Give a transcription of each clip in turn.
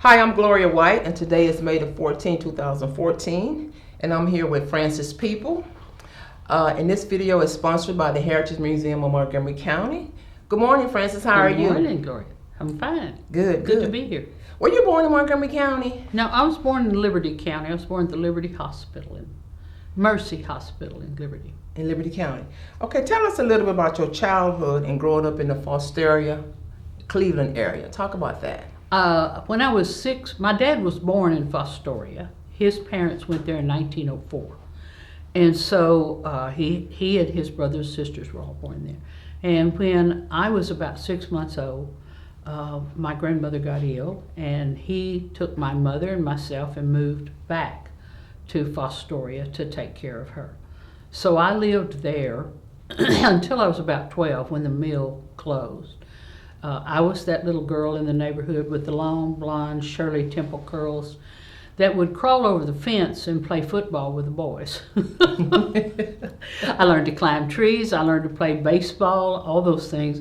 Hi, I'm Gloria White, and today is May the 14th, 2014, and I'm here with Francis People. And this video is sponsored by the Heritage Museum of Montgomery County. Good morning, Francis. How are you? Good morning, Gloria. I'm fine. Good. Good to be here. Were you born in Montgomery County? No, I was born in Liberty County. I was born at the Liberty Hospital, Mercy Hospital in Liberty. In Liberty County. Okay, tell us a little bit about your childhood and growing up in the Fostoria, Cleveland area. Talk about that. When I was 6, my dad was born in Fostoria. His parents went there in 1904. And so he and his brothers and sisters were all born there. And when I was about 6 months old, my grandmother got ill, and he took my mother and myself and moved back to Fostoria to take care of her. So I lived there until I was about 12 when the mill closed. I was that little girl in the neighborhood with the long blonde Shirley Temple curls that would crawl over the fence and play football with the boys. I learned to climb trees, I learned to play baseball, all those things,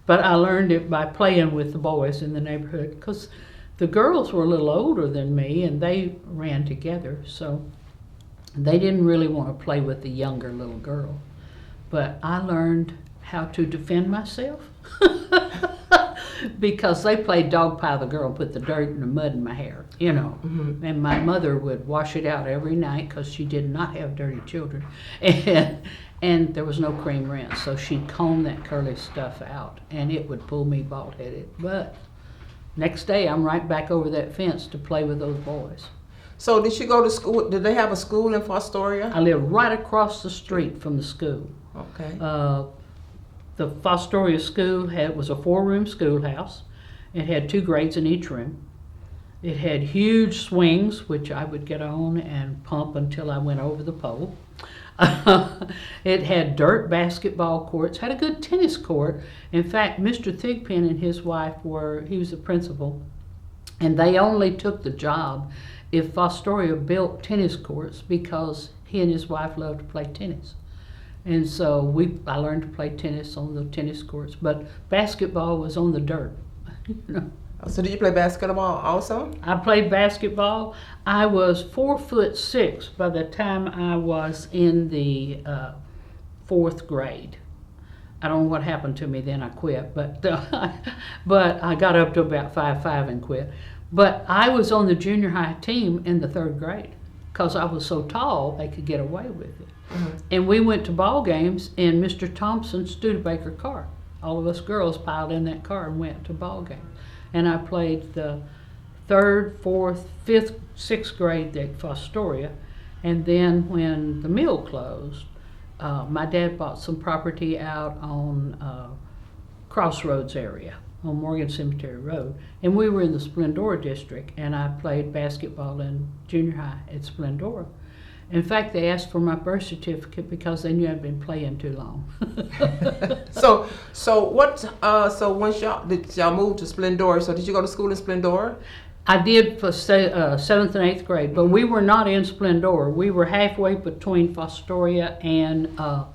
but I learned it by playing with the boys in the neighborhood because the girls were a little older than me and they ran together, so they didn't really want to play with the younger little girl. But I learned how to defend myself because they played dog pile the girl and put the dirt and the mud in my hair, you know. Mm-hmm. And my mother would wash it out every night because she did not have dirty children. And there was no cream rinse, so she'd comb that curly stuff out and it would pull me bald-headed. But next day I'm right back over that fence to play with those boys. So did you go to school? Did they have a school in Fostoria? I lived right across the street from the school. Okay. The Fostoria school was a 4-room schoolhouse. It had 2 grades in each room. It had huge swings, which I would get on and pump until I went over the pole. It had dirt basketball courts, had a good tennis court. In fact, Mr. Thigpen and his wife he was the principal, and they only took the job if Fostoria built tennis courts because he and his wife loved to play tennis. And so I learned to play tennis on the tennis courts, but basketball was on the dirt. You know. So did you play basketball also? I played basketball. I was 4'6" by the time I was in the 4th grade. I don't know what happened to me then. I quit, but I got up to about 5'5" and quit. But I was on the junior high team in the 3rd grade because I was so tall they could get away with it. Mm-hmm. And we went to ball games in Mr. Thompson's Studebaker car. All of us girls piled in that car and went to ball games. And I played the 3rd, 4th, 5th, 6th grade at Fostoria. And then when the mill closed, my dad bought some property out on Crossroads area on Morgan Cemetery Road. And we were in the Splendora district, and I played basketball in junior high at Splendora. In fact, they asked for my birth certificate because they knew I'd been playing too long. So once y'all moved to Splendora, so did you go to school in Splendora? I did for 7th and 8th grade, but we were not in Splendora. We were halfway between Fostoria and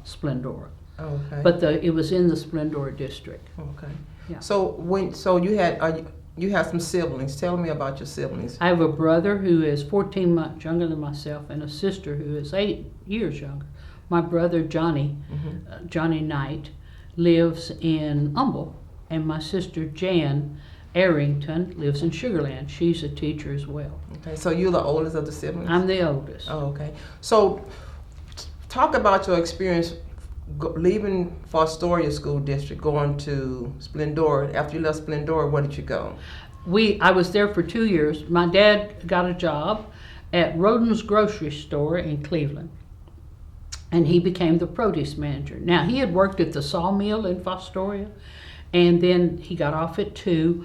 Splendora. Okay. But it was in the Splendora district. Okay. Yeah. So you have some siblings. Tell me about your siblings. I have a brother who is 14 months younger than myself and a sister who is 8 years younger. My brother Johnny, Johnny Knight, lives in Humble, and my sister Jan Arrington lives in Sugar Land. She's a teacher as well. Okay, so you're the oldest of the siblings? I'm the oldest. Oh, okay. So talk about your experience leaving Fostoria School District, going to Splendora. After you left Splendora, where did you go? I was there for 2 years. My dad got a job at Roden's grocery store in Cleveland, and he became the produce manager. Now, he had worked at the sawmill in Fostoria, and then he got off at 2.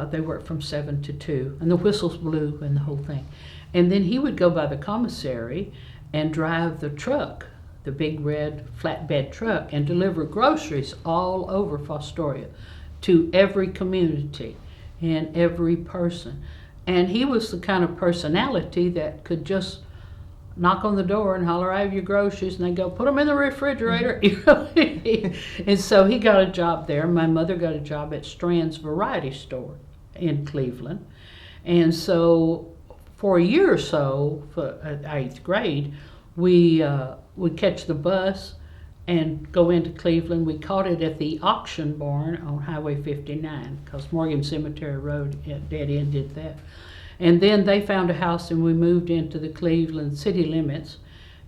They worked from 7 to 2, and the whistles blew and the whole thing. And then he would go by the commissary and drive the truck, the big red flatbed truck, and deliver groceries all over Fostoria to every community and every person. And he was the kind of personality that could just knock on the door and holler, "I have your groceries," and they go, "Put them in the refrigerator." And so he got a job there. My mother got a job at Strand's Variety Store in Cleveland. And so for a year or so, for eighth grade, we would catch the bus and go into Cleveland. We caught it at the auction barn on Highway 59 because Morgan Cemetery Road dead ended that. And then they found a house and we moved into the Cleveland city limits.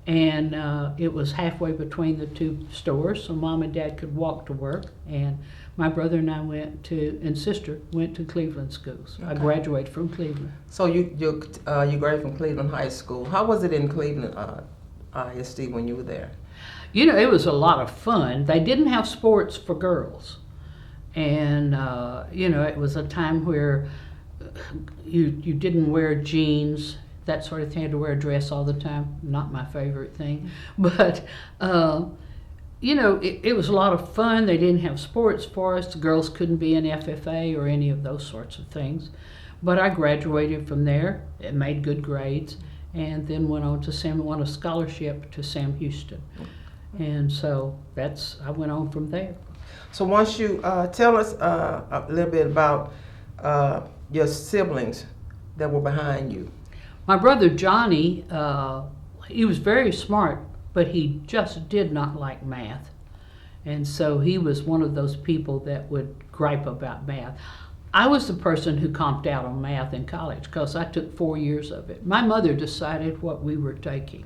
And it was halfway between the two stores, so Mom and Dad could walk to work. And my brother and I and sister went to Cleveland schools. Okay. I graduated from Cleveland. So you graduated from Cleveland High School. How was it in Cleveland ISD when you were there? You know, it was a lot of fun. They didn't have sports for girls. And, you know, it was a time where you didn't wear jeans, that sort of thing. I had to wear a dress all the time. Not my favorite thing. But, you know, it was a lot of fun. They didn't have sports for us. The girls couldn't be in FFA or any of those sorts of things. But I graduated from there and made good grades, and then went on to won a scholarship to Sam Houston. And so I went on from there. So once you tell us a little bit about your siblings that were behind you. My brother Johnny, he was very smart, but he just did not like math. And so he was one of those people that would gripe about math. I was the person who comped out on math in college because I took 4 years of it. My mother decided what we were taking.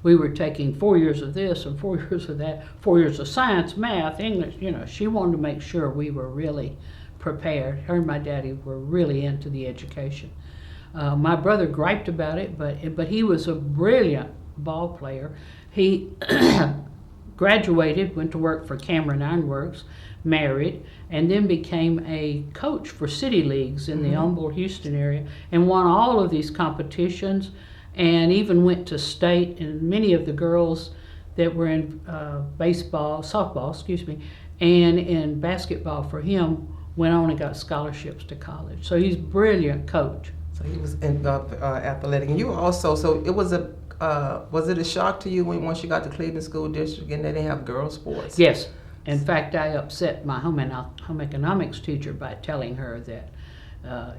We were taking 4 years of this and 4 years of that, 4 years of science, math, English. You know, she wanted to make sure we were really prepared. Her and my daddy were really into the education. My brother griped about it, but he was a brilliant ball player. He graduated, went to work for Cameron Ironworks, married, and then became a coach for city leagues in the Humboldt, Houston area, and won all of these competitions, and even went to state. And many of the girls that were in softball, and in basketball for him went on and got scholarships to college. So he's a brilliant coach. So he was in athletic, and you also. So it was was it a shock to you once you got to Cleveland School District and they didn't have girls sports? Yes. In fact, I upset my home economics teacher by telling her that.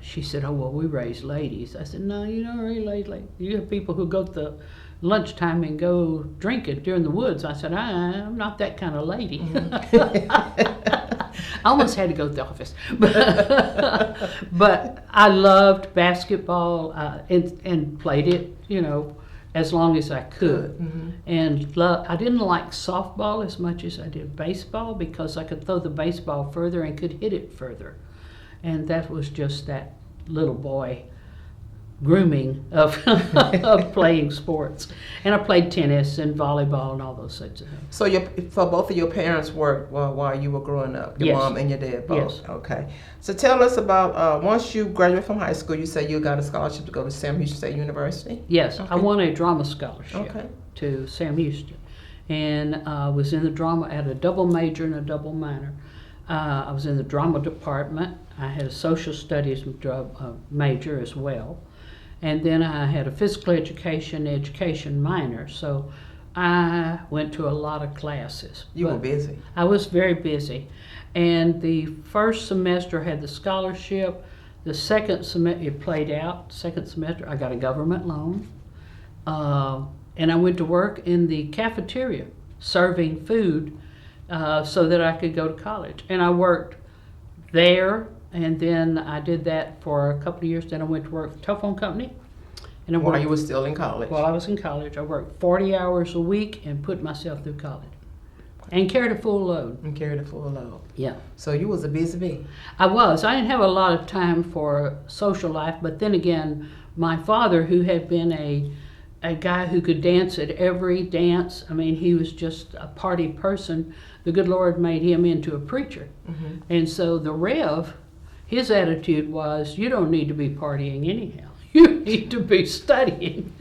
She said, "Oh well, we raise ladies." I said, "No, you don't raise ladies. You have people who go to lunchtime and go drinking during the woods." I said, "I'm not that kind of lady." I almost had to go to the office, but I loved basketball and played it, you know, as long as I could. And I didn't like softball as much as I did baseball because I could throw the baseball further and could hit it further. And that was just that little boy grooming of playing sports. And I played tennis and volleyball and all those sorts of things. So both of your parents worked while you were growing up, your Yes. mom and your dad both? Yes. Okay. So tell us about, once you graduated from high school, you said you got a scholarship to go to Sam Houston State University? Yes, Okay. I won a drama scholarship Okay. to Sam Houston. And was in the drama, I had a double major and a double minor. I was in the drama department. I had a social studies major as well. And then I had a physical education minor. So I went to a lot of classes. You were busy. I was very busy. And the first semester I had the scholarship. The second semester, it played out. Second semester, I got a government loan. And I went to work in the cafeteria serving food so that I could go to college. And I worked there, and then I did that for a couple of years. Then I went to work for the telephone company. And I While worked, you were still in college? while I was in college, I worked 40 hours a week and put myself through college. And carried a full load. And carried a full load. Yeah. So you was a busy bee. I was. I didn't have a lot of time for social life, but then again, my father, who had been a guy who could dance at every dance, I mean, he was just a party person. The good Lord made him into a preacher. And so the Rev, his attitude was, you don't need to be partying anyhow. You need to be studying.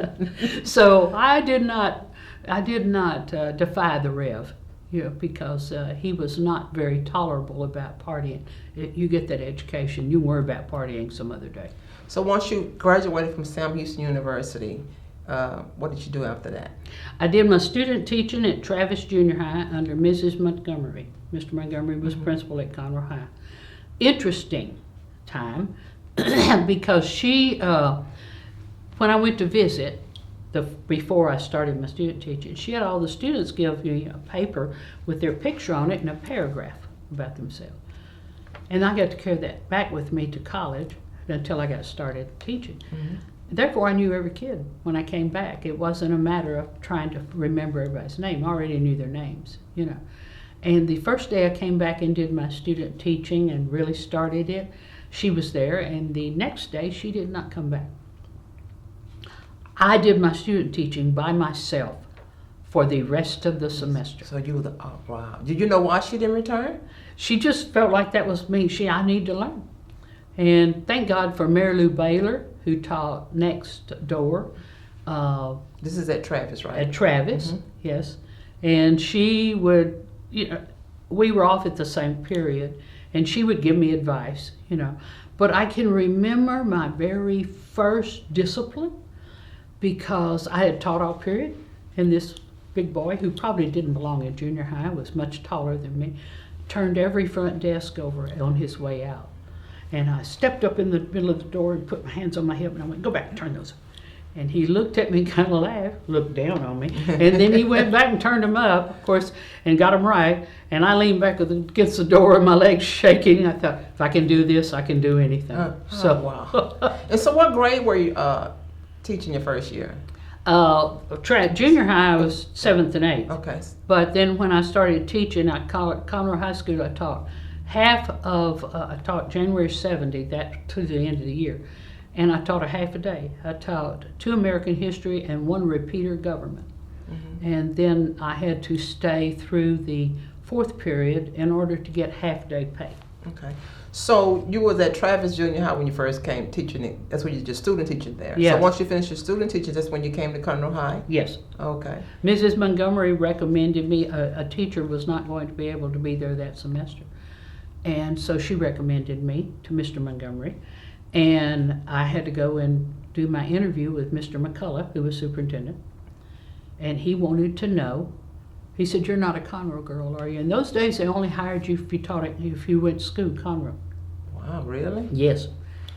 So I did not defy the Rev. You know, because he was not very tolerable about partying. You get that education, you worry about partying some other day. So once you graduated from Sam Houston University, what did you do after that? I did my student teaching at Travis Junior High under Mrs. Montgomery. Mr. Montgomery was principal at Conroe High. Interesting time. because she, when I went to visit, before I started my student teaching, she had all the students give me a paper with their picture on it and a paragraph about themselves. And I got to carry that back with me to college until I got started teaching. Mm-hmm. Therefore, I knew every kid when I came back. It wasn't a matter of trying to remember everybody's name. I already knew their names, you know. And the first day I came back and did my student teaching and really started it, she was there, and the next day she did not come back. I did my student teaching by myself for the rest of the semester. So you were the, oh, wow. Did you know why she didn't return? She just felt like that was me. I need to learn. And thank God for Mary Lou Baylor, who taught next door. This is at Travis, right? At Travis, yes. And she would, you know, we were off at the same period, and she would give me advice, you know. But I can remember my very first discipline, because I had taught all period, and this big boy, who probably didn't belong in junior high, was much taller than me, turned every front desk over on his way out. And I stepped up in the middle of the door and put my hands on my hip, and I went, "Go back and turn those." And he looked at me, kind of laughed, looked down on me, and then he went back and turned them up, of course, and got them right. And I leaned back against the door, and my legs shaking. I thought, if I can do this, I can do anything. Wow. And so what grade were you teaching your first year? Junior high, I was 7th and 8th. Okay. But then when I started teaching at Conroe High School, I taught I taught January 70, that to the end of the year. And I taught a half a day. I taught 2 American history and 1 repeater government. Mm-hmm. And then I had to stay through the 4th period in order to get half-day pay. Okay. So you was at Travis Junior High when you first came teaching it. That's when you just student teaching there. Yes. So once you finished your student teaching, that's when you came to Conroe High? Yes. Okay. Mrs. Montgomery recommended me. A teacher was not going to be able to be there that semester. And so she recommended me to Mr. Montgomery. And I had to go and do my interview with Mr. McCullough, who was superintendent. And he wanted to know, he said, "You're not a Conroe girl, are you?" In those days, they only hired you if you went to school, Conroe. Wow, really? Yes.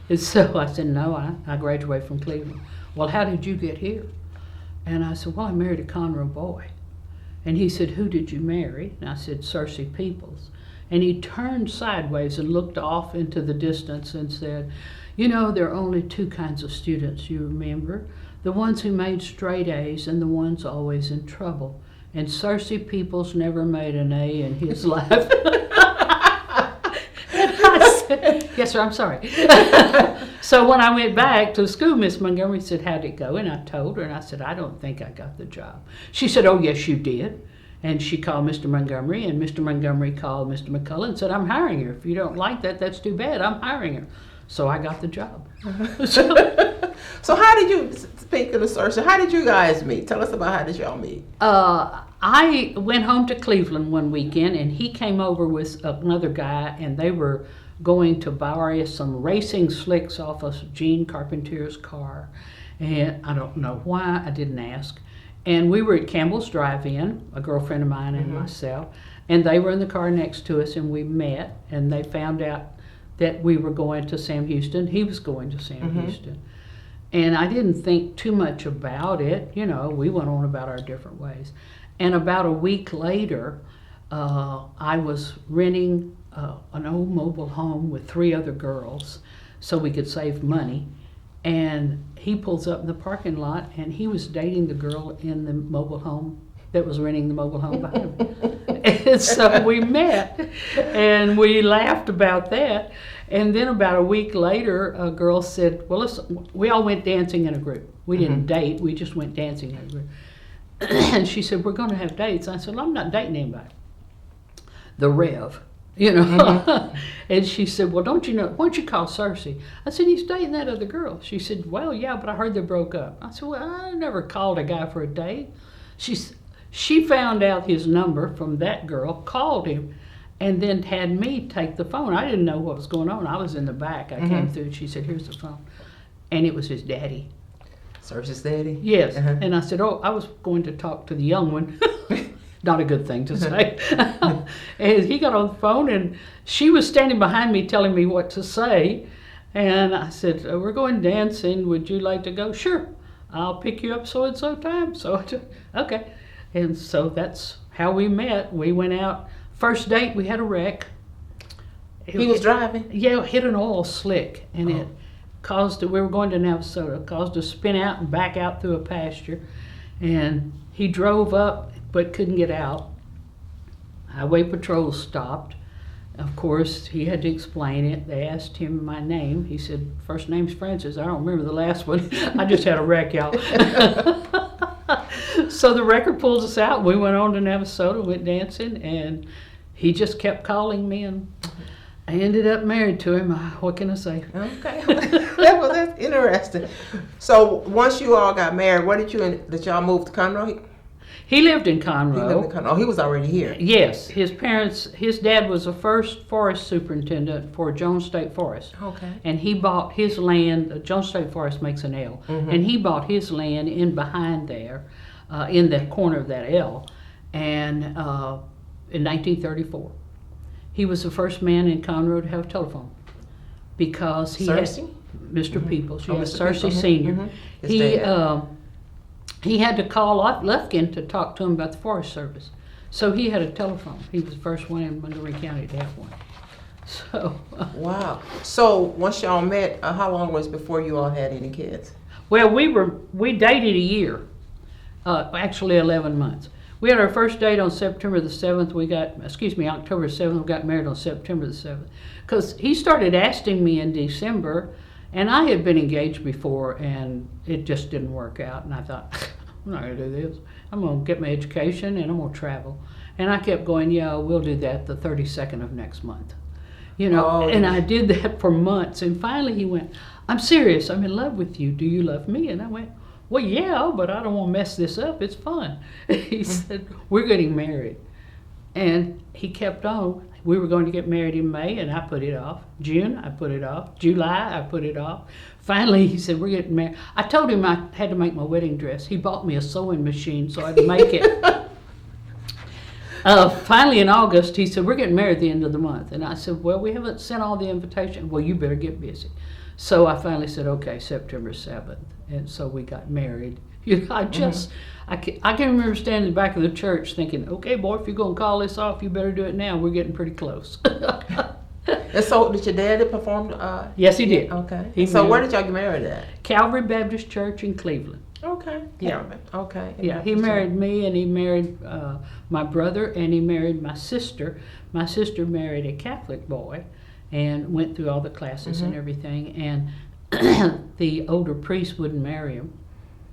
And so I said, "No, I graduated from Cleveland." "Well, how did you get here?" And I said, "Well, I married a Conroe boy." And he said, "Who did you marry?" And I said, "Cersei Peoples." And he turned sideways and looked off into the distance and said, "You know, there are only 2 kinds of students, you remember? The ones who made straight A's and the ones always in trouble. And Cersei Peoples never made an A in his life." And I said, "Yes, sir, I'm sorry." So when I went back to school, Miss Montgomery said, "How'd it go?" And I told her, and I said, "I don't think I got the job." She said, "Oh, yes, you did." And she called Mr. Montgomery, and Mr. Montgomery called Mr. McCullough and said, "I'm hiring her. If you don't like that, that's too bad. I'm hiring her." So I got the job. So how did you, speaking of Cersei, how did you guys meet? Tell us about how did y'all meet? I went home to Cleveland one weekend, and he came over with another guy, and they were going to buy some racing slicks off of Gene Carpentier's car. And I don't know why, I didn't ask. And we were at Campbell's Drive-In, a girlfriend of mine and myself, and they were in the car next to us, and we met, and they found out that we were going to Sam Houston. He was going to Sam Houston. And I didn't think too much about it. You know, we went on about our different ways. And about a week later, I was renting an old mobile home with 3 other girls so we could save money. And he pulls up in the parking lot, and he was dating the girl in the mobile home that was renting the mobile home behind me. And so we met, and we laughed about that. And then about a week later, a girl said, "Well, listen," we all went dancing in a group. We didn't date, we just went dancing in a group. And she said, "We're going to have dates." I said, "Well, I'm not dating anybody." The Rev, you know. And she said, "Well, don't you know, why don't you call Cersei?" I said, "He's dating that other girl." She said, "Well, yeah, but I heard they broke up." I said, "Well, I never called a guy for a date." She found out his number from that girl, called him, and then had me take the phone. I didn't know what was going on. I was in the back. I came through, and she said, "Here's the phone." And it was his daddy. Cersei's daddy? Yes. And I said, "Oh, I was going to talk to the young one." Not a good thing to say. And he got on the phone, and she was standing behind me telling me what to say. And I said, we're going dancing. Would you like to go? Sure. I'll pick you up so and so time. So, okay. And so that's how we met. We went out. First date, we had a wreck. He was driving? Yeah, hit an oil slick. And it caused, we were going to Navasota, caused a spin out and back out through a pasture. And he drove up but couldn't get out. Highway patrol stopped. Of course, he had to explain it. They asked him my name. He said, first name's Francis. I don't remember the last one. I just had a wreck, y'all. So the wrecker pulls us out. We went on to Navasota, went dancing, and he just kept calling me, and I ended up married to him. What can I say? Okay. Well, that's interesting. So once you all got married, what did y'all move to Conroe? He lived in He Conroe. lived in Conroe. Oh, he was already here. Yes, his dad was the first forest superintendent for Jones State Forest. Okay. And he bought his land, Jones State Forest makes an L, and he bought his land in behind there, in the corner of that L, and in 1934. He was the first man in Conroe to have a telephone because he Cersei? had Mr. Peoples, Oh, yes, Mr. Cersei Peoples. Sr. His dad. He had to call Lufkin to talk to him about the Forest Service. So he had a telephone. He was the first one in Montgomery County to have one. So, Wow. So once y'all met, how long was it before you all had any kids? well, we dated a year, actually 11 months. We had our first date on September the 7th. October 7th. We got married on September the 7th. Because he started asking me in December, and I had been engaged before, and it just didn't work out. And I thought, I'm not going to do this. I'm going to get my education, and I'm going to travel. And I kept going, yeah, we'll do that the 32nd of next month. You know, Oh, and yeah. I did that for months. And finally he went, I'm serious. I'm in love with you. Do you love me? And I went, well, yeah, but I don't want to mess this up. It's fun. He said, we're getting married. And he kept on. We were going to get married in May, and I put it off. June, I put it off. July, I put it off. Finally, he said, we're getting married. I told him I had to make my wedding dress. He bought me a sewing machine, so I had to make it. Finally, in August, he said, we're getting married at the end of the month. And I said, well, we haven't sent all the invitation. Well, you better get busy. So I finally said, okay, September 7th. And so we got married. You know, I can remember standing in the back of the church thinking, okay, boy, if you're going to call this off, you better do it now. We're getting pretty close. And so did your dad perform? Yes, he did. Okay. So where did y'all get married at? Calvary Baptist Church in Cleveland. Okay. Yeah. Okay. Yeah, he married me, and he married my brother, and he married my sister. My sister married a Catholic boy and went through all the classes and everything. And the older priest wouldn't marry him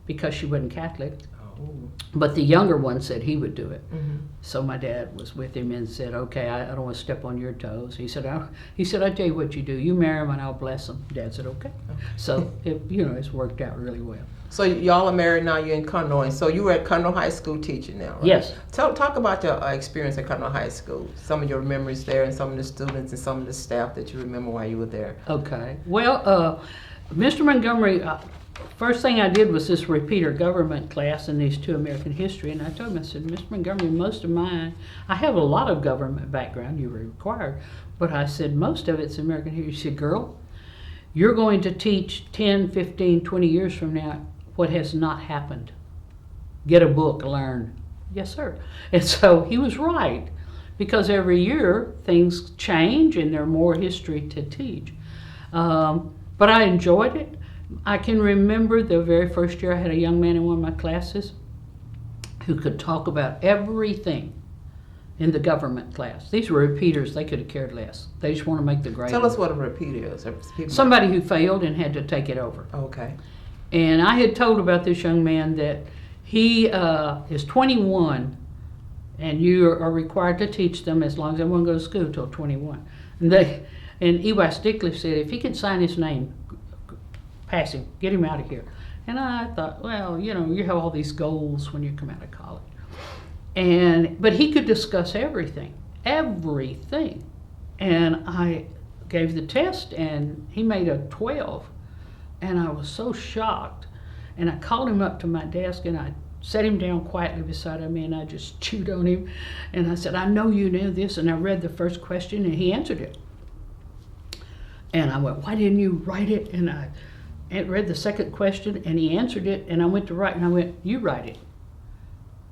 because she wasn't Catholic. Oh. But the younger one said he would do it. Mm-hmm. So my dad was with him and said, okay, I don't want to step on your toes. He said, I tell you what you do. You marry him and I'll bless him. Dad said, okay. So, it's worked out really well. So y'all are married now, you're in Conroe. And so you were at Conroe High School teaching now, right? Yes. Talk about your experience at Conroe High School. Some of your memories there and some of the students and some of the staff that you remember while you were there. Okay. Well, Mr. Montgomery, first thing I did was this repeater government class and these two American history. And I told him, I said, Mr. Montgomery, most of mine, I have a lot of government background, you were required. But I said, most of it's American history. He said, girl, you're going to teach 10, 15, 20 years from now what has not happened. Get a book, learn. Yes, sir. And so he was right, because every year things change and there's more history to teach. But I enjoyed it. I can remember the very first year I had a young man in one of my classes who could talk about everything in the government class. These were repeaters. They could have cared less. They just want to make the grade. Tell us what a repeater is. Somebody who failed and had to take it over. Okay. And I had told about this young man that he is 21, and you are required to teach them as long as they want to go to school till 21. And Eli Stickliff said, if he can sign his name, pass him, get him out of here. And I thought, well, you have all these goals when you come out of college. But he could discuss everything. And I gave the test, and he made a 12. And I was so shocked. And I called him up to my desk, and I sat him down quietly beside me, and I just chewed on him. And I said, I know you know this. And I read the first question, and he answered it. And I went, why didn't you write it? And I read the second question, and he answered it, and I went to write, and I went, you write it.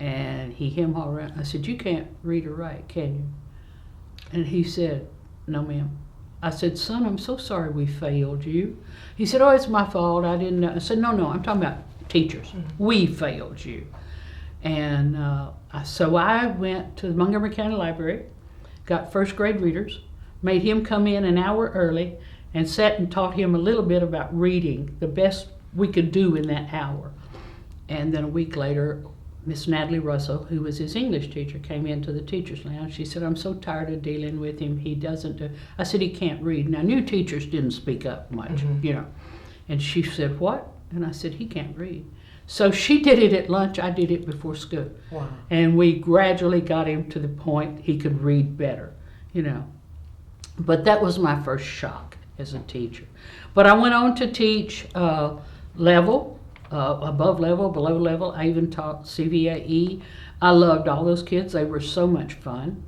And he hemmed all around. I said, you can't read or write, can you? And he said, no, ma'am. I said, son, I'm so sorry we failed you. He said, oh, it's my fault. I didn't know. I said, no, I'm talking about teachers. Mm-hmm. We failed you. And so I went to the Montgomery County Library, got first grade readers, made him come in an hour early, and sat and taught him a little bit about reading, the best we could do in that hour. And then a week later, Miss Natalie Russell, who was his English teacher, came into the teacher's lounge. She said, I'm so tired of dealing with him. He doesn't do. I said, he can't read. Now, new teachers didn't speak up much, mm-hmm. you know. And she said, what? And I said, he can't read. So she did it at lunch. I did it before school. Wow. And we gradually got him to the point he could read better, you know. But that was my first shock as a teacher. But I went on to teach level, above level, below level. I even taught CVAE. I loved all those kids. They were so much fun.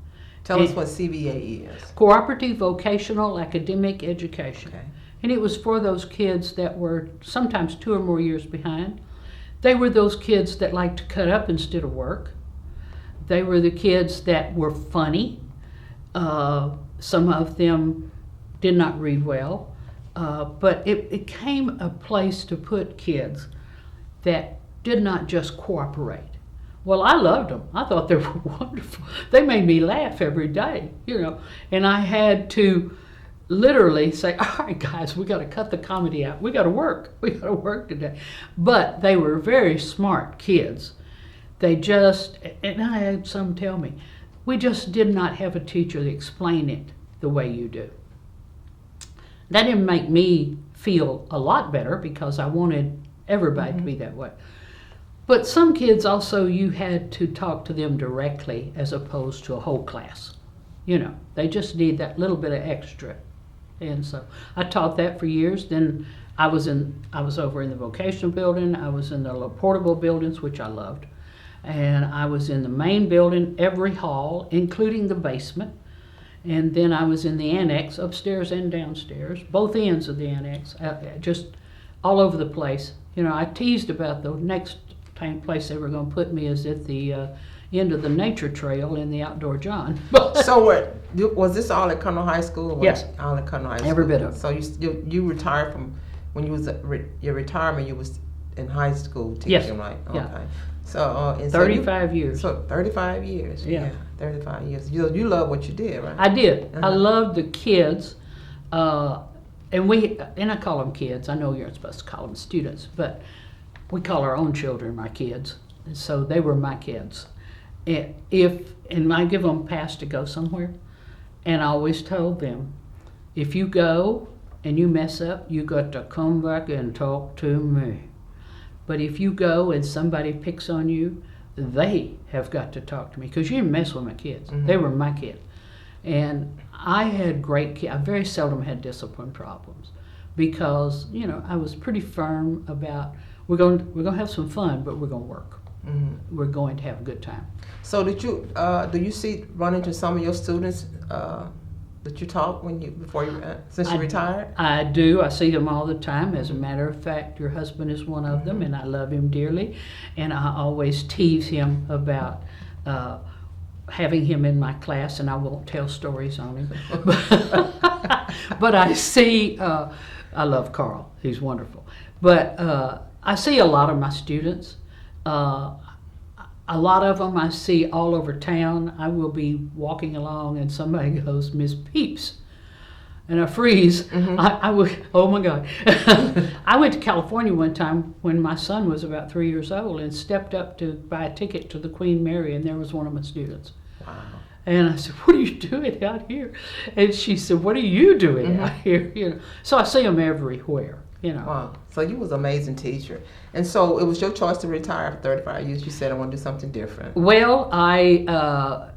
Tell us what CVAE is. Cooperative Vocational Academic Education. Okay. And it was for those kids that were sometimes 2 or more years behind. They were those kids that liked to cut up instead of work. They were the kids that were funny. Some of them did not read well. But it became a place to put kids that did not just cooperate. Well, I loved them. I thought they were wonderful. They made me laugh every day, you know. And I had to literally say, all right, guys, we got to cut the comedy out. We got to work. We got to work today. But they were very smart kids. They just, and I had some tell me, we just did not have a teacher that explained it the way you do. That didn't make me feel a lot better because I wanted everybody to be that way. But some kids also, you had to talk to them directly as opposed to a whole class. You know, they just need that little bit of extra. And so I taught that for years. Then I was over in the vocational building. I was in the little portable buildings, which I loved. And I was in the main building, every hall, including the basement. And then I was in the annex, upstairs and downstairs, both ends of the annex, just all over the place. You know, I teased about the next place they were going to put me is at the end of the nature trail in the outdoor John. So was this all at Cardinal High School? Yes. All at Cardinal High School? Every bit of it. So you retired from, when you was your retirement, you was in high school teaching, yes. right? Yeah. Okay. So, 35 years. So 35 years. Yeah. 35 years. You love what you did, right? I did. I loved the kids. And I call them kids. I know you're not supposed to call them students, but we call our own children my kids. And so they were my kids. And I give them a pass to go somewhere. And I always told them, if you go and you mess up, you got to come back and talk to me. But if you go and somebody picks on you, they have got to talk to me because you didn't mess with my kids. Mm-hmm. They were my kids. And I had great kids. I very seldom had discipline problems because, you know, I was pretty firm about we're going to have some fun, but we're going to work. Mm-hmm. We're going to have a good time. So do you run into some of your students that you taught since you retired? I do. I see them all the time. As a matter of fact, your husband is one of them, and I love him dearly. And I always tease him about having him in my class, and I won't tell stories on him. But I see, I love Carl. He's wonderful. But I see a lot of my students. A lot of them I see all over town. I will be walking along and somebody goes, Miss Peeps, and I freeze. Mm-hmm. I would, oh my God. I went to California one time when my son was about 3 years old and stepped up to buy a ticket to the Queen Mary, and there was one of my students. Wow. And I said, what are you doing out here? And she said, what are you doing out here? You know, so I see them everywhere. You know. Wow. So you was an amazing teacher. And so it was your choice to retire after 35 years. You said, I want to do something different. Well, I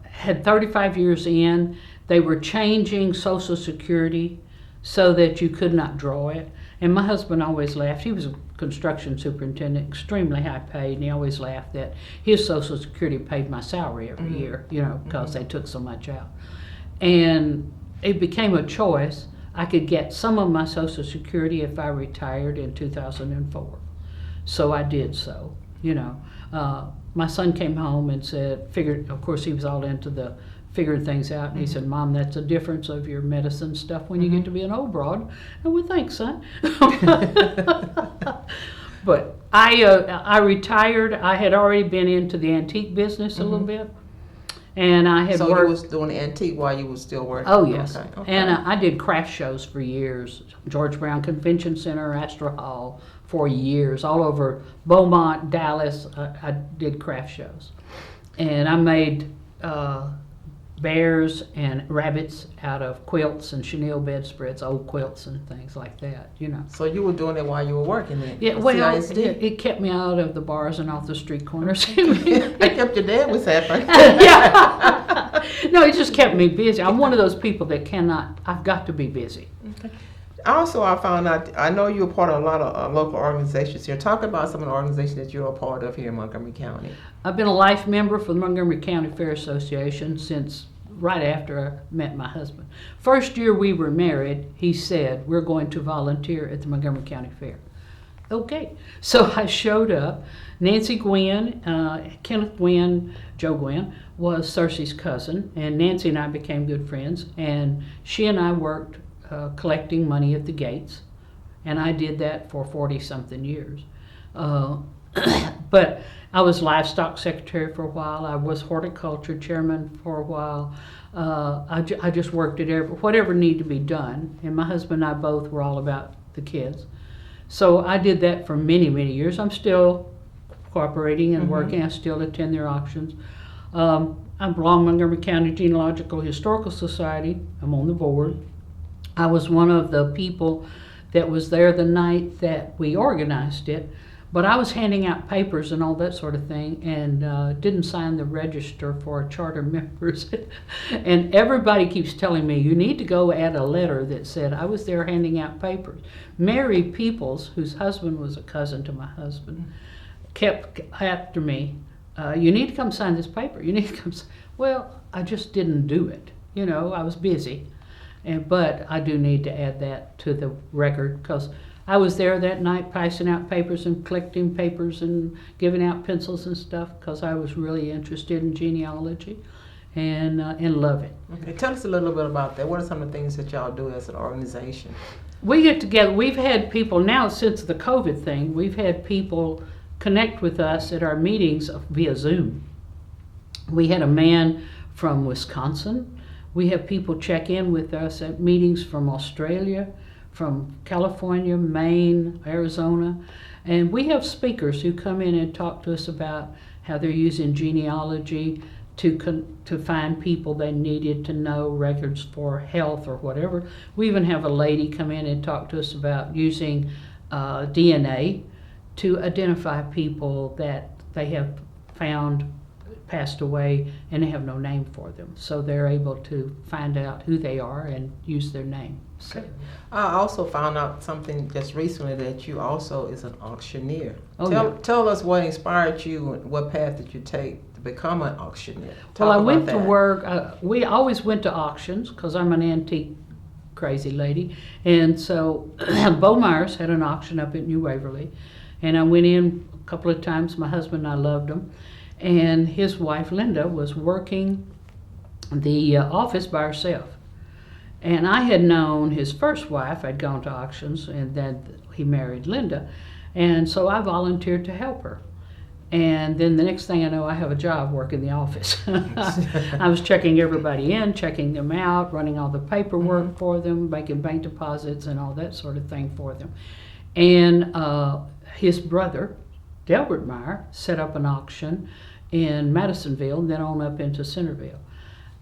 had 35 years in. They were changing Social Security so that you could not draw it. And my husband always laughed. He was a construction superintendent, extremely high paid, and he always laughed that his Social Security paid my salary every year, you know, because they took so much out. And it became a choice. I could get some of my Social Security if I retired in 2004. So I did so, you know. My son came home and said, of course he was all into the figuring things out, and he said, Mom, that's the difference of your medicine stuff when you get to be an old broad. And well, thanks, son. But I retired. I had already been into the antique business a little bit, and I had So worked. you was doing antique while you was still working? Oh yes, Okay. and I did craft shows for years. George Brown Convention Center, Astor Hall, for years, all over Beaumont, Dallas. I did craft shows, and I made bears and rabbits out of quilts and chenille bedspreads, old quilts and things like that, you know. So you were doing it while you were working then? Yeah, well, CISD? it kept me out of the bars and off the street corners. I kept your dad was happy. Yeah. No, it just kept me busy. I'm one of those people that I've got to be busy. Also, I found out, I know you're part of a lot of local organizations here. Talk about some of the organizations that you're a part of here in Montgomery County. I've been a life member for the Montgomery County Fair Association since right after I met my husband. First year we were married, he said, we're going to volunteer at the Montgomery County Fair. Okay, so I showed up. Nancy Gwynn, Kenneth Gwynn, Joe Gwynn, was Cersei's cousin, and Nancy and I became good friends, and she and I worked collecting money at the gates, and I did that for 40-something years. But I was livestock secretary for a while. I was horticulture chairman for a while. I just worked at whatever needed to be done, and my husband and I both were all about the kids. So I did that for many, many years. I'm still cooperating and working. I still attend their auctions. I belong to Montgomery County Genealogical Historical Society. I'm on the board. I was one of the people that was there the night that we organized it, but I was handing out papers and all that sort of thing, and didn't sign the register for charter members. And everybody keeps telling me, you need to go add a letter that said I was there handing out papers. Mary Peoples, whose husband was a cousin to my husband, kept after me, you need to come sign this paper. You need to come. Well, I just didn't do it. You know, I was busy. But I do need to add that to the record, because I was there that night passing out papers and collecting papers and giving out pencils and stuff, because I was really interested in genealogy and love it. Okay, tell us a little bit about that. What are some of the things that y'all do as an organization? We get together. We've had people now since the COVID thing. We've had people connect with us at our meetings via Zoom. We had a man from Wisconsin. We have people check in with us at meetings from Australia, from California, Maine, Arizona, and we have speakers who come in and talk to us about how they're using genealogy to find people they needed to know, records for health or whatever. We even have a lady come in and talk to us about using DNA to identify people that they have found passed away and they have no name for them, so they're able to find out who they are and use their name. So, Okay. I also found out something just recently, that you also is an auctioneer. Oh, Tell us what inspired you and what path did you take to become an auctioneer. well, I Talk went about to that. work. We always went to auctions because I'm an antique crazy lady, and so Bo Myers had an auction up at New Waverly, and I went in a couple of times. My husband and I loved him. And his wife, Linda, was working the office by herself. And I had known his first wife. I'd gone to auctions, and then he married Linda. And so I volunteered to help her. And then the next thing I know, I have a job working the office. I was checking everybody in, checking them out, running all the paperwork for them, making bank deposits and all that sort of thing for them. And his brother, Delbert Meyer, set up an auction in Madisonville and then on up into Centerville.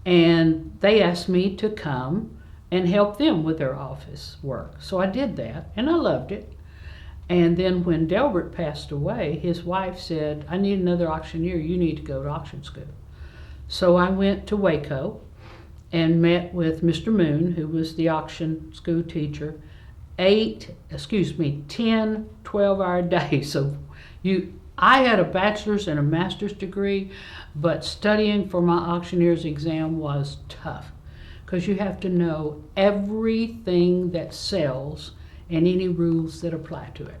And they asked me to come and help them with their office work. So I did that, and I loved it. And then when Delbert passed away, his wife said, I need another auctioneer. You need to go to auction school. So I went to Waco and met with Mr. Moon, who was the auction school teacher, 10, 12-hour days. So I had a bachelor's and a master's degree, but studying for my auctioneer's exam was tough, because you have to know everything that sells and any rules that apply to it.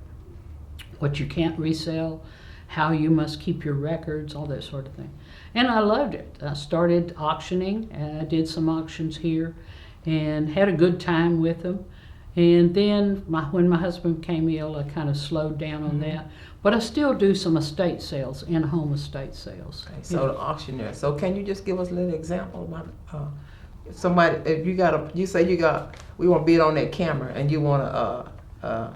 What you can't resell, how you must keep your records, all that sort of thing. And I loved it. I started auctioning, and I did some auctions here and had a good time with them. And then when my husband became ill, I kind of slowed down on that. But I still do some estate sales, in-home estate sales. Okay, so the auctioneer. So can you just give us a little example about somebody? If you got we want to bid on that camera, and you want to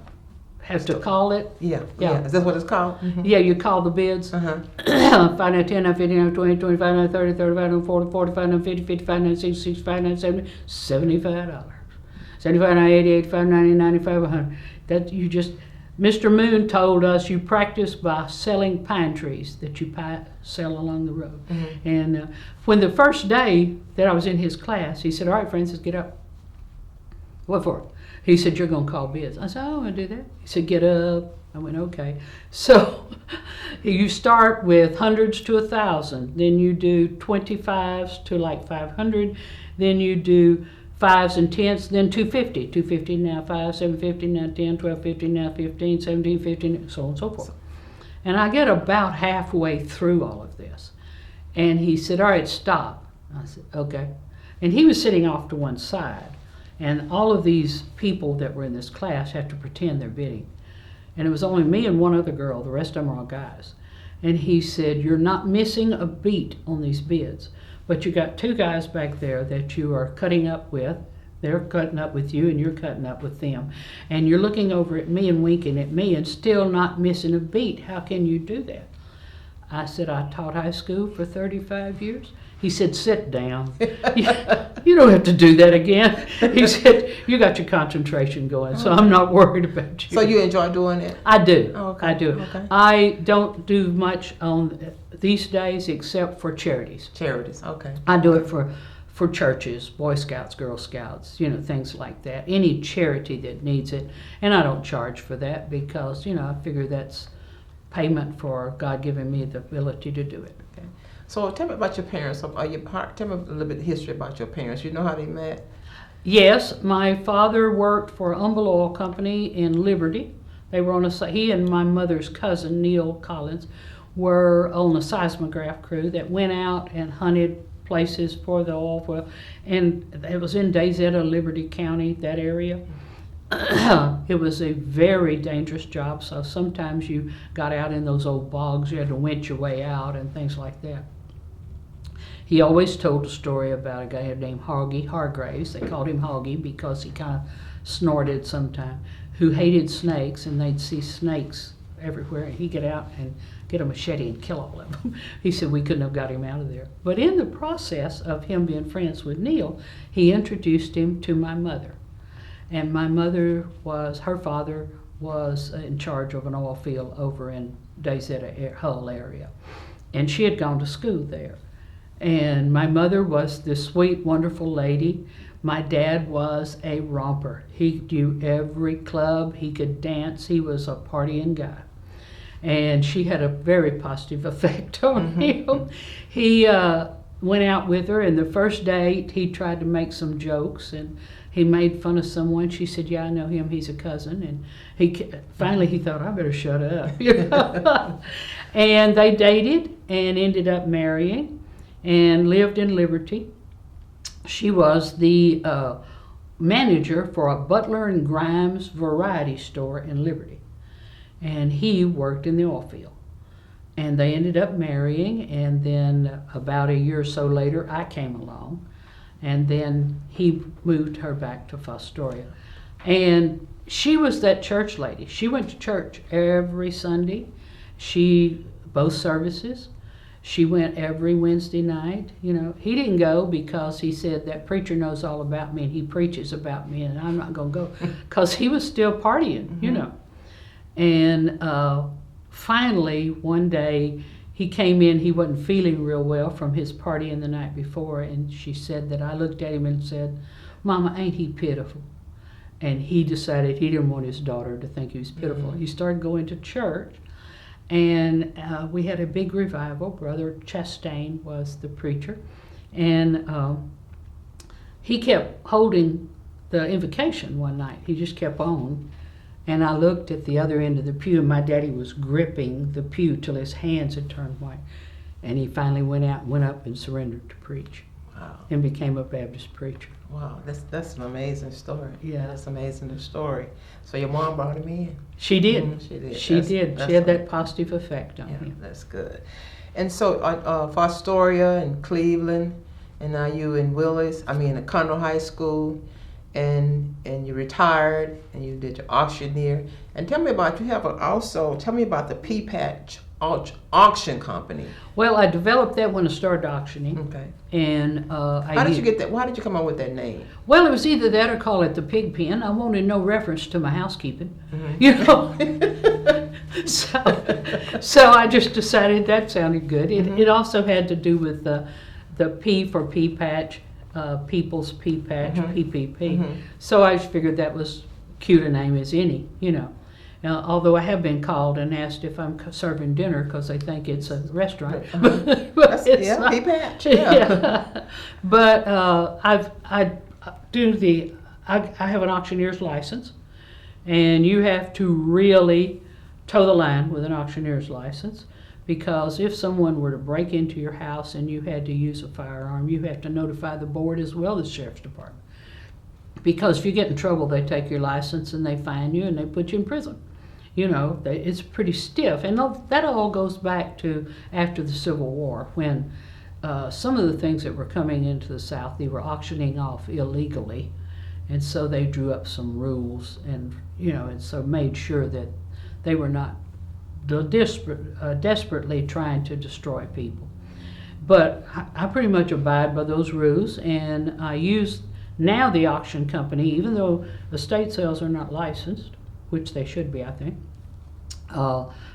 Have to call it. Yeah. Yeah. Is that what it's called? Mm-hmm. Yeah, you call the bids. 5, 9, 10, 9, 15, 9, 20, 25, 9, 30, 35, 9, 40, 45, 9, 50, 55, 9, 60, 65, 9, 70, $75. 75, 9, 80, 85, 90, 95, 100. That you just, Mr. Moon told us you practice by selling pine trees that you sell along the road. Mm-hmm. And when the first day that I was in his class, he said, "All right, Francis, get up." What for? He said, "You're going to call bids." I said, "I don't want to do that." He said, "Get up." I went, "Okay." So you start with hundreds to 1,000. Then you do 25s to like 500. Then you do 5s and 10s, then 250. 250 now 5, 750 now 10, 1250 now 15, 17, 15, so on and so forth. And I get about halfway through all of this. And he said, "All right, stop." I said, "Okay." And he was sitting off to one side. And all of these people that were in this class had to pretend they're bidding. And it was only me and one other girl. The rest of them are all guys. And he said, "You're not missing a beat on these bids. But you got 2 guys back there that you are cutting up with. They're cutting up with you and you're cutting up with them. And you're looking over at me and winking at me and still not missing a beat. How can you do that?" I said, "I taught high school for 35 years. He said, "Sit down. You don't have to do that again." He said, "You got your concentration going, so I'm not worried about you." So you enjoy doing it? I do. Oh, okay. I do. Okay. I don't do much on these days except for charities. Charities, okay. I do it for churches, Boy Scouts, Girl Scouts, things like that. Any charity that needs it. And I don't charge for that because, I figure that's payment for God giving me the ability to do it. Okay. So tell me about your parents. Tell me a little bit of history about your parents. You know how they met? Yes, my father worked for Humble Oil Company in Liberty. They were he and my mother's cousin, Neil Collins, were on a seismograph crew that went out and hunted places for the oil well, and it was in Dayzetta, Liberty County, that area. It was a very dangerous job, so sometimes you got out in those old bogs, you had to winch your way out and things like that. He always told a story about a guy named Hoggy Hargraves. They called him Hoggy because he kind of snorted sometime, who hated snakes, and they'd see snakes everywhere, and he'd get out and get a machete and kill all of them. He said we couldn't have got him out of there. But in the process of him being friends with Neil, he introduced him to my mother. And my mother her father was in charge of an oil field over in Dayzetta, Hull area. And she had gone to school there. And my mother was this sweet, wonderful lady. My dad was a romper. He knew every club, he could dance, he was a partying guy. And she had a very positive effect on him. He went out with her, and the first date he tried to make some jokes, and he made fun of someone. She said, "Yeah, I know him, he's a cousin." And finally he thought, "I better shut up." And they dated and ended up marrying and lived in Liberty. She was the manager for a Butler and Grimes variety store in Liberty. And he worked in the oil field. And they ended up marrying, and then about a year or so later, I came along. And then he moved her back to Fostoria. And she was that church lady. She went to church every Sunday. Both services. She went every Wednesday night. He didn't go because he said that preacher knows all about me and he preaches about me and I'm not going to go because he was still partying, And finally, one day, he came in, he wasn't feeling real well from his partying the night before, and she said that I looked at him and said, "Mama, ain't he pitiful?" And he decided he didn't want his daughter to think he was pitiful. He started going to church, and we had a big revival. Brother Chastain was the preacher, and he kept holding the invocation one night. He just kept on. And I looked at the other end of the pew, and my daddy was gripping the pew till his hands had turned white. And he finally went up and surrendered to preach. Wow. And became a Baptist preacher. Wow, that's an amazing story. Yeah. That's an amazing story. So your mom brought him in? She did. She did. She did. She had that positive effect on Yeah, him. that's good. And so for Astoria and Cleveland, and now you in Willis, at Conroe High School, and you retired, and you did your auctioneer. And tell me about, tell me about the P-Patch auction company. Well, I developed that when I started auctioning. Okay. And How did you get that? Why did you come up with that name? Well, it was either that or call it the pig pen. I wanted no reference to my housekeeping, you know. so I just decided that sounded good. It also had to do with the P for P-Patch, People's P-Patch, PPP. So I just figured that was cute a name as any, you know. Although I have been called and asked if I'm serving dinner because they think it's a restaurant. But it's not. P-Patch. Yeah. But I have an auctioneer's license, and you have to really toe the line with an auctioneer's license, because if someone were to break into your house and you had to use a firearm, you have to notify the board as well as the sheriff's department. Because if you get in trouble, they take your license and they fine you and they put you in prison. You know, it's pretty stiff. And that all goes back to after the Civil War, when some of the things that were coming into the South, they were auctioning off illegally. And so they drew up some rules, and, you know, and so made sure that they were not desperately trying to destroy people. But I pretty much abide by those rules, and I use now the auction company, even though estate sales are not licensed, which they should be, I think,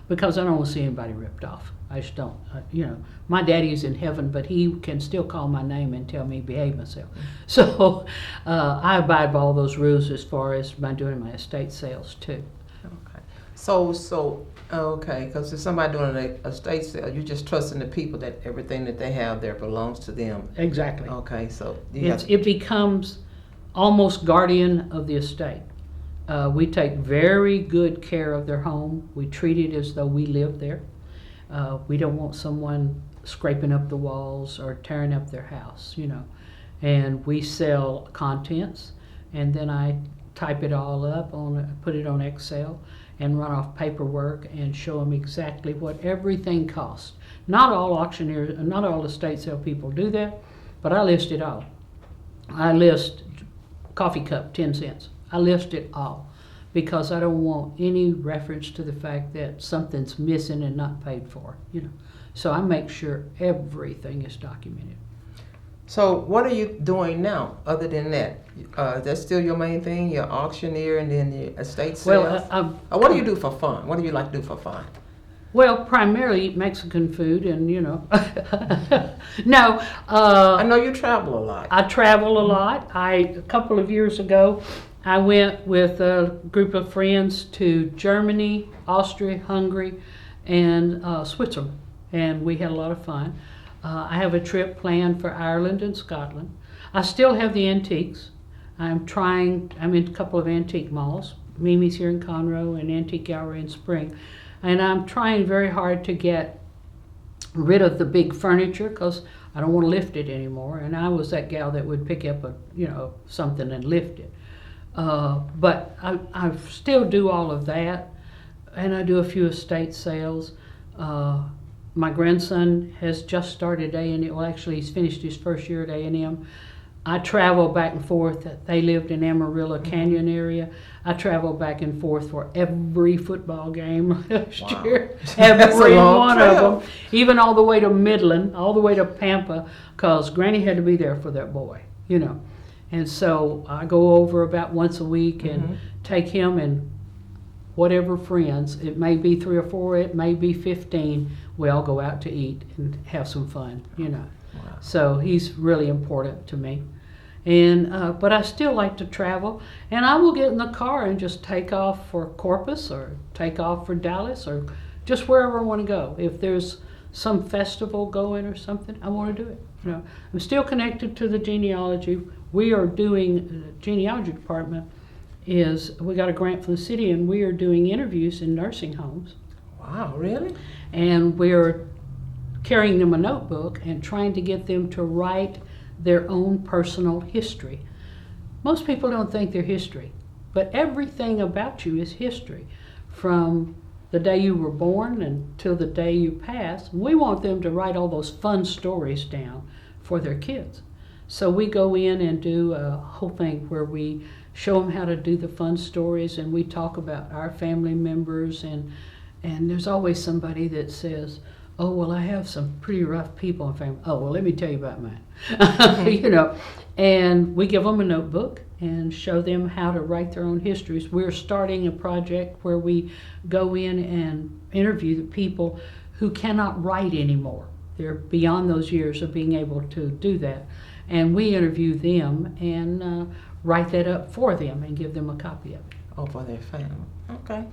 because I don't want to see anybody ripped off. I just don't. You know, my daddy's in heaven, but he can still call my name and tell me behave myself. So I abide by all those rules as far as by doing my estate sales too. Okay. Okay, because if somebody doing an estate sale, you're just trusting the people that everything that they have there belongs to them. Exactly. Okay, so It becomes almost guardian of the estate. We take very good care of their home. We treat it as though we live there. We don't want someone scraping up the walls or tearing up their house, you know. And we sell contents, and then I type it all up, put it on Excel, and run off paperwork and show them exactly what everything costs. Not all auctioneers, not all estate sale people do that, but I list it all. I list coffee cup, 10 cents. I list it all because I don't want any reference to the fact that something's missing and not paid for, you know. So I make sure everything is documented. So what are you doing now other than that? That's still your main thing, your auctioneer and then the estate sales? Well, what do you do for fun? What do you like to do for fun? Well, primarily eat Mexican food, and you know. No. I know you travel a lot. I travel a lot. A couple of years ago, I went with a group of friends to Germany, Austria, Hungary, and Switzerland, and we had a lot of fun. I have a trip planned for Ireland and Scotland. I still have the antiques. I'm in a couple of antique malls, Mimi's here in Conroe and Antique Gallery in Spring. And I'm trying very hard to get rid of the big furniture because I don't want to lift it anymore. And I was that gal that would pick up something and lift it. But I still do all of that, and I do a few estate sales. My grandson has just started A&M. Well, actually, he's finished his first year at A&M. I travel back and forth. They lived in Amarillo Canyon area. I travel back and forth for every football game last year. Every one of them. Even all the way to Midland, all the way to Pampa, because Granny had to be there for that boy, you know. And so I go over about once a week and take him and whatever friends. It may be 3 or 4, it may be 15. We all go out to eat and have some fun, you know. Wow. So he's really important to me. And but I still like to travel, and I will get in the car and just take off for Corpus or take off for Dallas or just wherever I want to go. If there's some festival going or something, I want to do it. You know, I'm still connected to the genealogy. We are doing, the genealogy department we got a grant from the city, and we are doing interviews in nursing homes. Wow, really? And we're carrying them a notebook and trying to get them to write their own personal history. Most people don't think they're history, but everything about you is history. From the day you were born until the day you pass. We want them to write all those fun stories down for their kids. So we go in and do a whole thing where we show them how to do the fun stories, and we talk about our family members, and there's always somebody that says, oh, well, I have some pretty rough people in family. Oh, well, let me tell you about mine. You know, and we give them a notebook and show them how to write their own histories. We're starting a project where we go in and interview the people who cannot write anymore. They're beyond those years of being able to do that. And we interview them and write that up for them and give them a copy of it. Oh, for their family. Okay.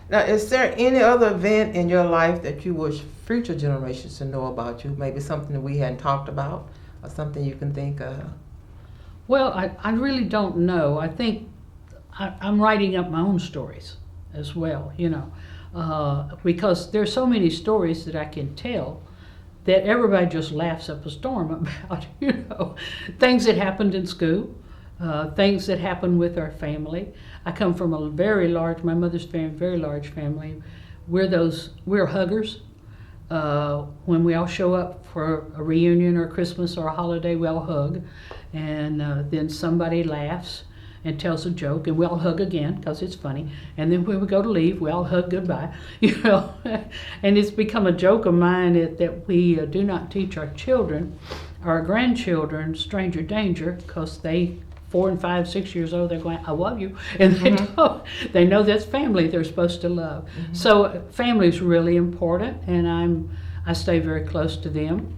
Now, is there any other event in your life that you wish future generations to know about you? Maybe something that we hadn't talked about, or something you can think of? Well, I really don't know. I think I'm writing up my own stories as well, you know, because there's so many stories that I can tell that everybody just laughs up a storm about, you know, things that happened in school, things that happened with our family. I come from a very large, my mother's family, very large family. We're huggers. When we all show up for a reunion or Christmas or a holiday, we all hug. And then somebody laughs and tells a joke, and we all hug again because it's funny. And then when we go to leave, we all hug goodbye, you know. And it's become a joke of mine that we do not teach our children, our grandchildren, stranger danger, because they 4 and 5, 6 years old, they're going, I love you. And they don't. They know that's family they're supposed to love. So family is really important, and I stay very close to them.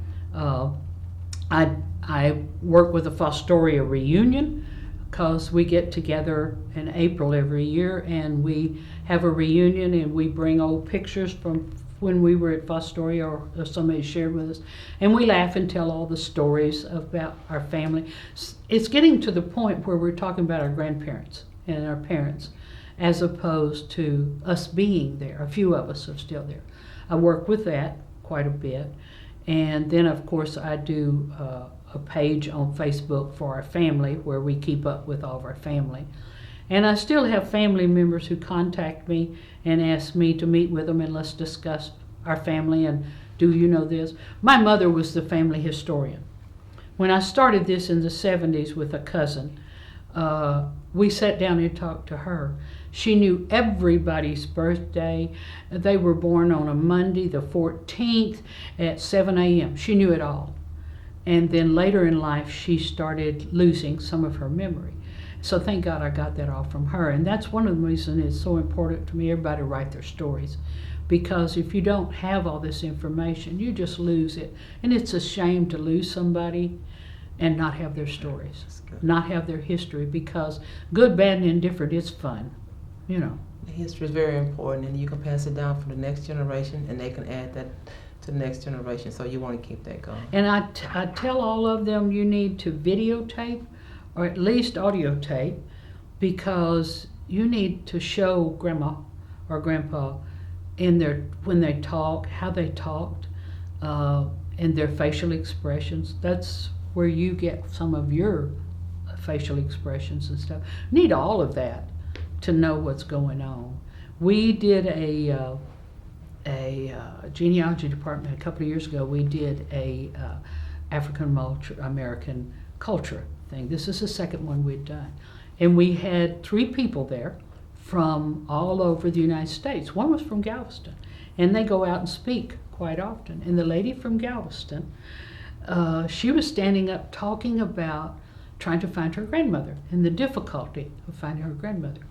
I work with the Fostoria Reunion because we get together in April every year, and we have a reunion, and we bring old pictures from when we were at Fostoria or somebody shared with us, and we laugh and tell all the stories about our family. It's getting to the point where we're talking about our grandparents and our parents as opposed to us being there. A few of us are still there. I work with that quite a bit, and then of course I do a page on Facebook for our family where we keep up with all of our family. And I still have family members who contact me and ask me to meet with them and let's discuss our family and do you know this? My mother was the family historian. When I started this in the 70s with a cousin, we sat down and talked to her. She knew everybody's birthday. They were born on a Monday, the 14th at 7 a.m. She knew it all. And then later in life, she started losing some of her memory. So thank God I got that all from her. And that's one of the reasons it's so important to me, everybody to write their stories. Because if you don't have all this information, you just lose it. And it's a shame to lose somebody and not have their stories, not have their history, because good, bad, and indifferent is fun, you know. The history is very important, and you can pass it down for the next generation, and they can add that to the next generation, so you want to keep that going. And I tell all of them you need to videotape or at least audio tape, because you need to show grandma or grandpa when they talk, how they talked, and their facial expressions. That's where you get some of your facial expressions and stuff. You need all of that to know what's going on. We did a genealogy department a couple of years ago. We did a African American culture thing. This is the second one we'd done. And we had 3 people there from all over the United States. One was from Galveston, and they go out and speak quite often. And the lady from Galveston, she was standing up talking about trying to find her grandmother and the difficulty of finding her grandmother.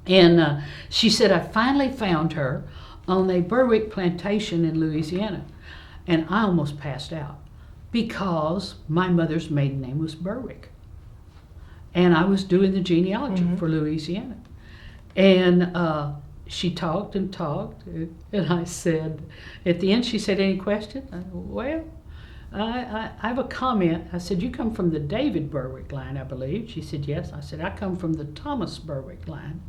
And she said, I finally found her on a Berwick plantation in Louisiana. And I almost passed out because my mother's maiden name was Berwick. And I was doing the genealogy for Louisiana. And she talked and talked, and I said, at the end, she said, "Any question?" I said, "Well, I have a comment." I said, "You come from the David Berwick line, I believe." She said, "Yes." I said, "I come from the Thomas Berwick line."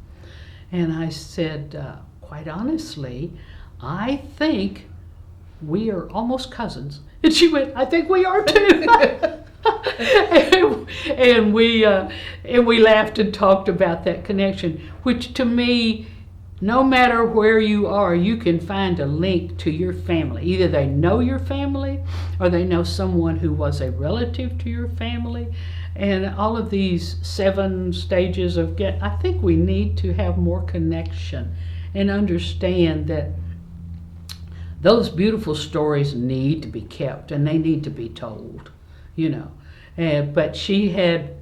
And I said, "Quite honestly, I think we are almost cousins." And she went, "I think we are too." and we laughed and talked about that connection, which to me, no matter where you are, you can find a link to your family. Either they know your family or they know someone who was a relative to your family. And all of these 7 stages of I think we need to have more connection and understand that those beautiful stories need to be kept and they need to be told, you know. But she had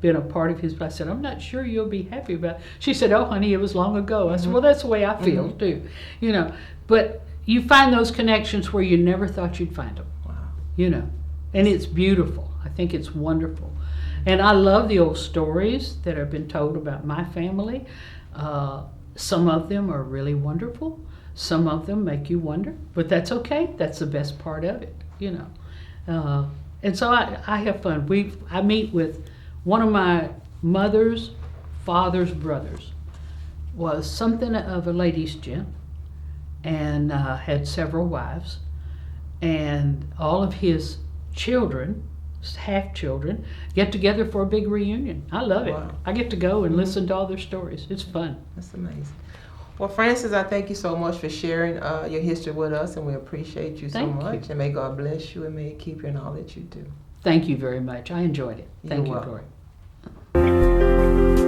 been a part of his. I said, "I'm not sure you'll be happy about it." She said, "Oh, honey, it was long ago." I said, "Well, that's the way I feel too, you know." But you find those connections where you never thought you'd find them, Wow. you know, and it's beautiful. I think it's wonderful, and I love the old stories that have been told about my family. Some of them are really wonderful. Some of them make you wonder, but that's okay. That's the best part of it, you know. And so I have fun. I meet with one of my mother's father's brothers, was something of a ladies' gent, and had several wives, and all of his children, half children, get together for a big reunion. I love it. Wow. I get to go and listen to all their stories. It's fun. That's amazing. Well, Frances, I thank you so much for sharing your history with us, and we appreciate you so Thank you. much. And may God bless you, and may He keep you in all that you do. Thank you very much. I enjoyed it. Thank You're you, welcome. Gloria.